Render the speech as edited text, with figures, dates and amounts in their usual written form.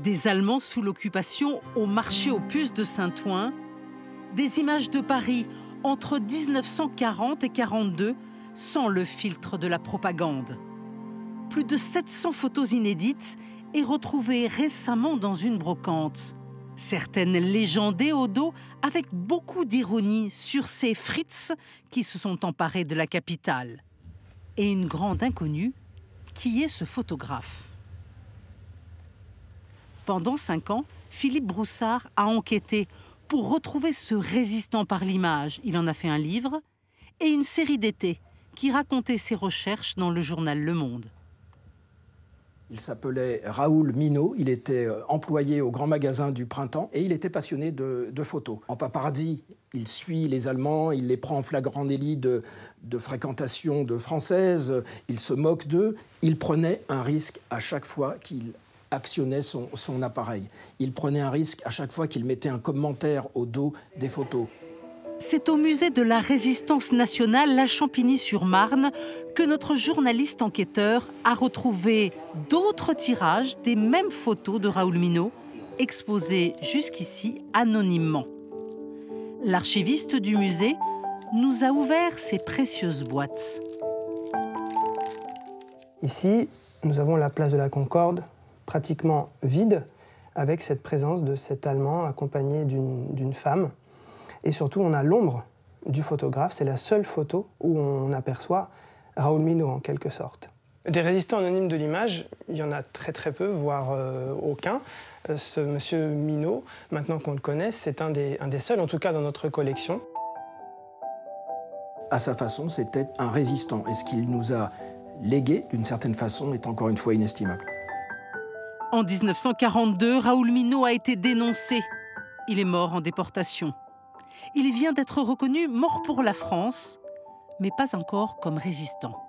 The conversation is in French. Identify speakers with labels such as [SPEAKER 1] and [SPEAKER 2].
[SPEAKER 1] Des Allemands sous l'occupation au marché aux puces de Saint-Ouen, des images de Paris entre 1940 et 1942 sans le filtre de la propagande. Plus de 700 photos inédites et retrouvées récemment dans une brocante. Certaines légendées au dos avec beaucoup d'ironie sur ces Fritz qui se sont emparés de la capitale. Et une grande inconnue, qui est ce photographe? Pendant 5 ans, Philippe Broussard a enquêté pour retrouver ce résistant par l'image. Il en a fait un livre et une série d'été qui racontait ses recherches dans le journal Le Monde.
[SPEAKER 2] Il s'appelait Raoul Minot, il était employé au grand magasin du Printemps et il était passionné de photos. En paparazzi, il suit les Allemands, il les prend en flagrant délit de fréquentation de Françaises, il se moque d'eux. Il prenait un risque à chaque fois qu'il actionnait son appareil. Il prenait un risque à chaque fois qu'il mettait un commentaire au dos des photos.
[SPEAKER 1] C'est au musée de la Résistance nationale, à Champigny-sur-Marne, que notre journaliste enquêteur a retrouvé d'autres tirages des mêmes photos de Raoul Minot, exposées jusqu'ici anonymement. L'archiviste du musée nous a ouvert ses précieuses boîtes.
[SPEAKER 3] Ici, nous avons la place de la Concorde, pratiquement vide, avec cette présence de cet Allemand accompagné d'une femme. Et surtout, on a l'ombre du photographe. C'est la seule photo où on aperçoit Raoul Minot, en quelque sorte. Des résistants anonymes de l'image, il y en a très très peu, voire aucun. Ce monsieur Minot, maintenant qu'on le connaît, c'est un des seuls, en tout cas dans notre collection.
[SPEAKER 2] À sa façon, c'était un résistant. Et ce qu'il nous a légué, d'une certaine façon, est encore une fois inestimable.
[SPEAKER 1] En 1942, Raoul Minot a été dénoncé. Il est mort en déportation. Il vient d'être reconnu mort pour la France, mais pas encore comme résistant.